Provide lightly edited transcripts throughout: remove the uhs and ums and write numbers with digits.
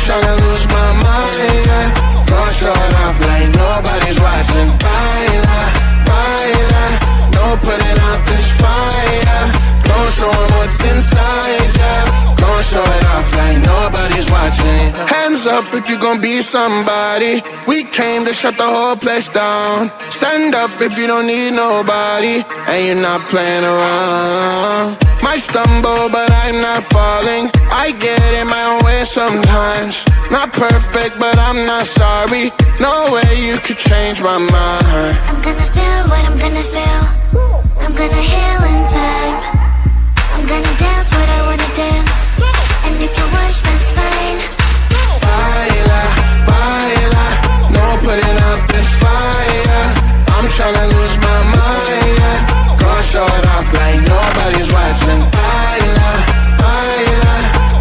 Tryna lose my mind, yeah. Gonna show it off like nobody's watching. Baila, baila, no putting out this fire. Gonna show 'em what's inside, yeah. Gonna show it off like nobody's watching. Hands up if you gon' be somebody. We came to shut the whole place down. Stand up if you don't need nobody and you're not playing around. Might stumble, but I'm not falling. I get in my own way sometimes. Not perfect, but I'm not sorry. No way you could change my mind. I'm gonna feel what I'm gonna feel. I'm gonna heal in time. I'm gonna dance what I wanna dance. And you can watch, that's fine. Baila, baila, no putting out this fire. I'm tryna lose my mind, yeah. Gonna show it off like nobody's watching. Baila, baila,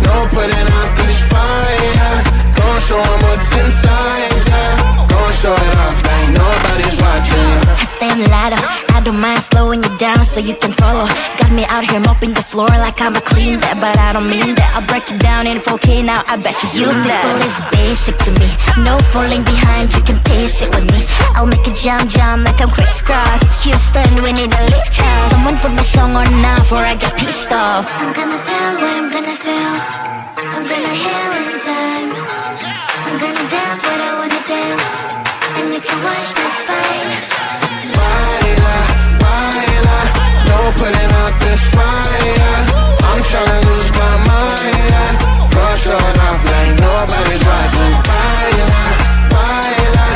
no putting out this fire. Gonna show 'em what's inside, yeah. Gonna show it off like nobody's watching. I stand louder, I don't mind slowing you down so you can follow. Got me out here mopping the floor like I'm a clean that, but I don't mean that. I'll break it down in 4K now, I bet you that. People is basic to me, no falling behind, you can pace it with me. I'll make a jump like I'm crisscross. Houston, we need a lift house. Someone put my song on now before I get pissed off. I'm gonna feel what I'm gonna feel. I'm gonna heal in time. I'm gonna dance what I wanna dance. And you can watch, that's fine. Baila, baila, no putting out this fire. I'm tryna lose my mind, yeah. Gonna show it off like nobody's watching. Baila, baila,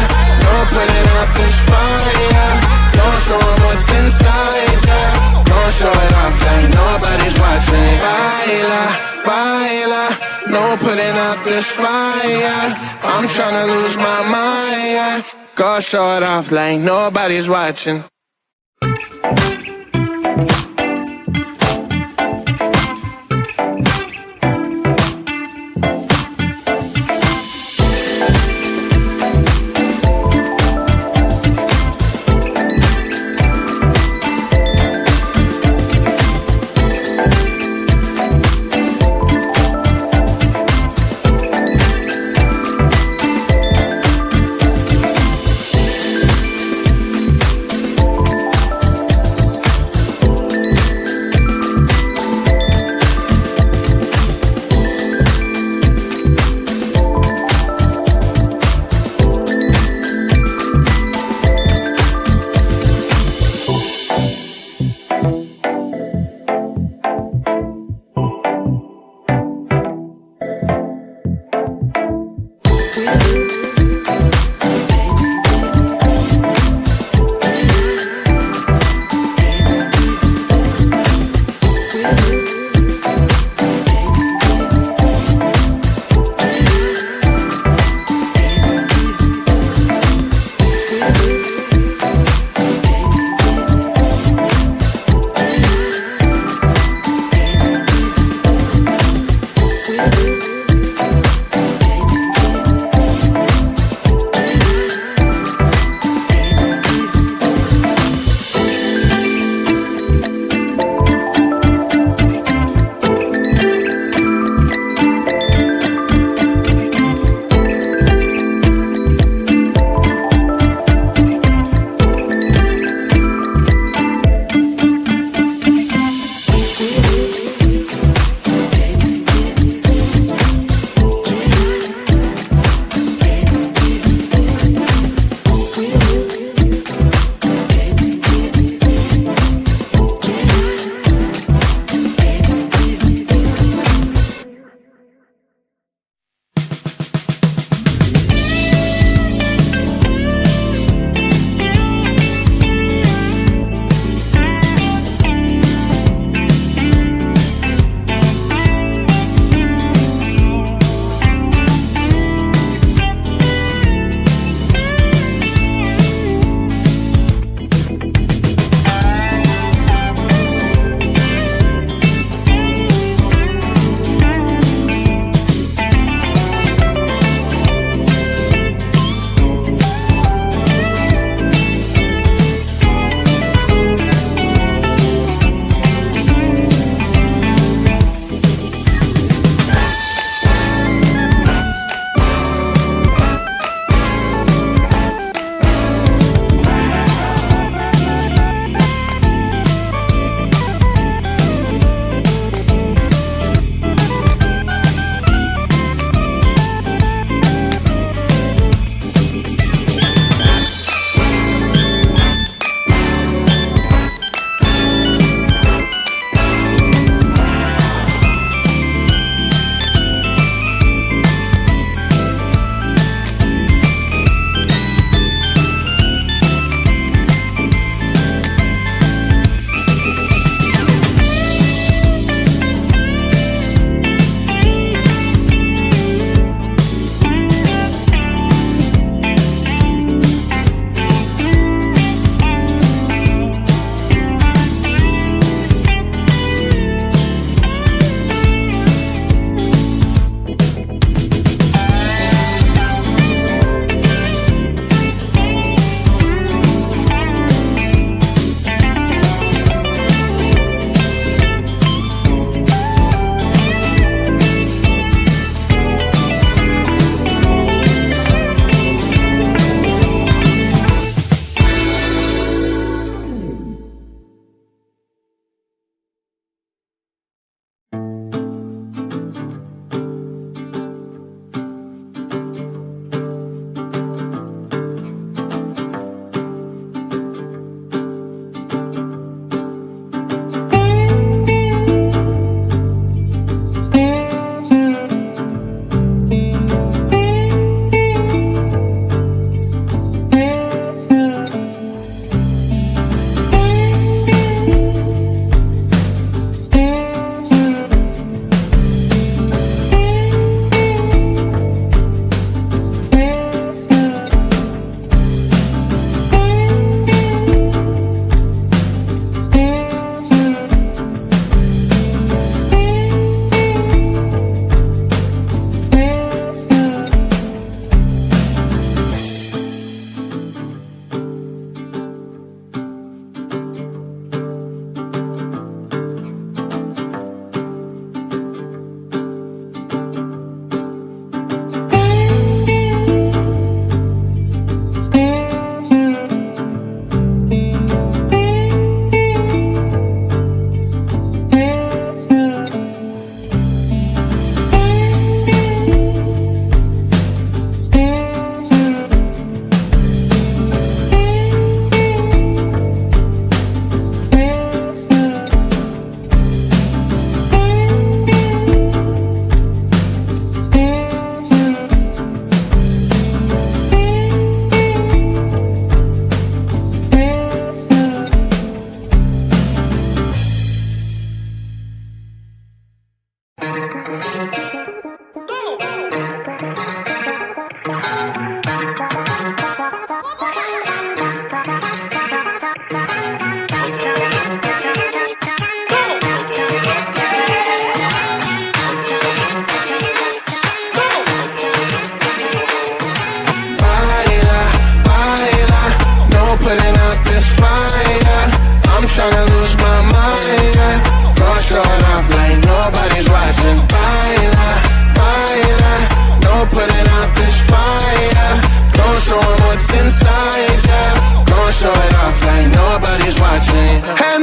no putting out this fire. Gonna show 'em what's inside, yeah. Gonna show it off like nobody's watching. Baila, baila, no putting out this fire. I'm tryna lose my mind, yeah. Gonna show it off like nobody's watching.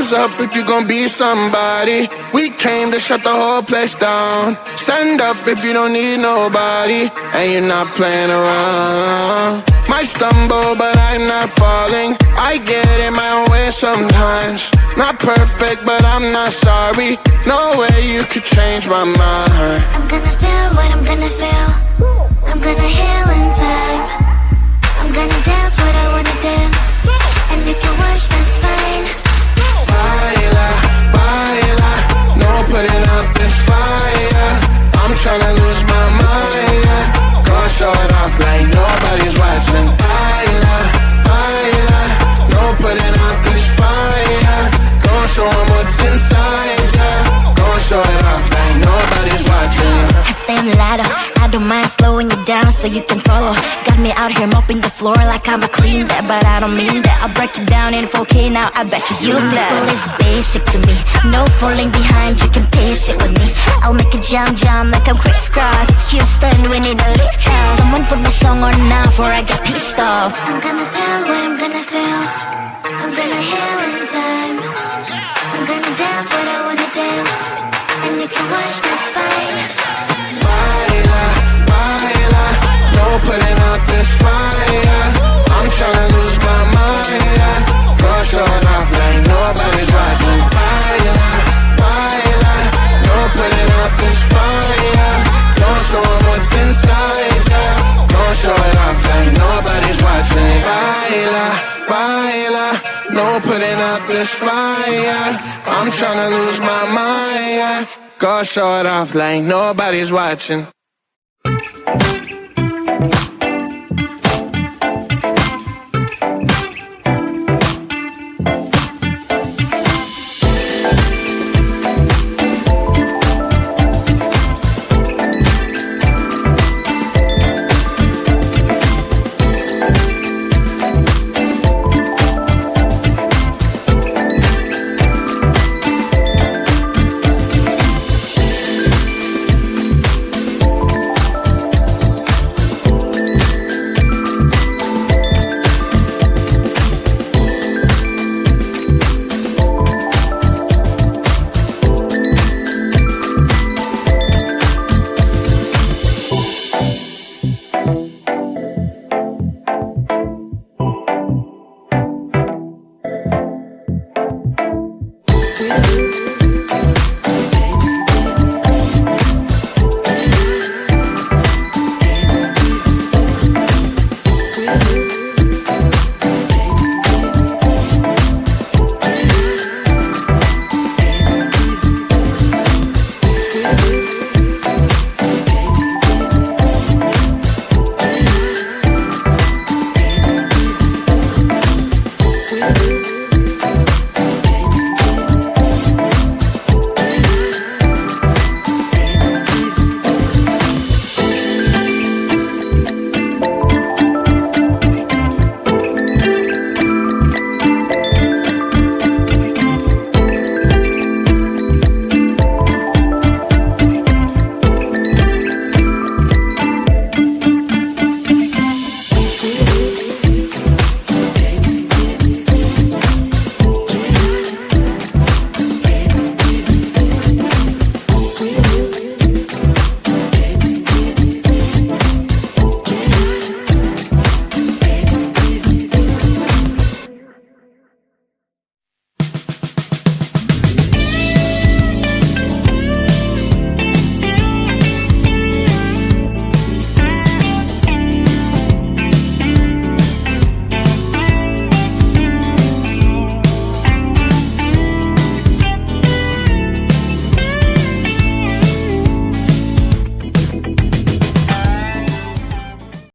Thumbs up if you gon' be somebody. We came to shut the whole place down. Stand up if you don't need nobody, and you're not playing around. Might stumble, but I'm not falling. I get in my own way sometimes. Not perfect, but I'm not sorry. No way you could change my mind. I'm gonna feel what I'm gonna feel. I'm gonna heal in time. I'm gonna dance what I wanna dance. And if you watch, that's fine. Baila, baila, no putting out this fire. I'm tryna lose my mind, yeah. Gonna show it off like nobody's watching. Baila, baila, no putting out this fire. Gonna show 'em what's inside, yeah. Gonna show it off like nobody's watching. I stay on the ladder, I don't mind slowing you down so you can follow. Got me out here mopping the floor like I'm a clean that, but I don't mean that. I'll break it down in 4K now, I bet you people is basic to me. No falling behind, you can pace it with me. I'll make a jump like I'm crisscross. Houston, we need a lift off. Someone put my song on now before I get pissed off. I'm gonna feel what I'm gonna feel. I'm gonna heal in time. I'm gonna dance what I wanna dance. And if you watch, that's fine. Baila, baila, no putting out this fire. I'm tryna lose my mind, yeah. Gonna show it off like nobody's watching. Baila, baila, no putting out this fire. Gonna show 'em what's inside, yeah. Gonna show it off like nobody's watching. Baila, baila, no putting out this fire. I'm tryna lose my mind, yeah. Gonna show it off like nobody's watching.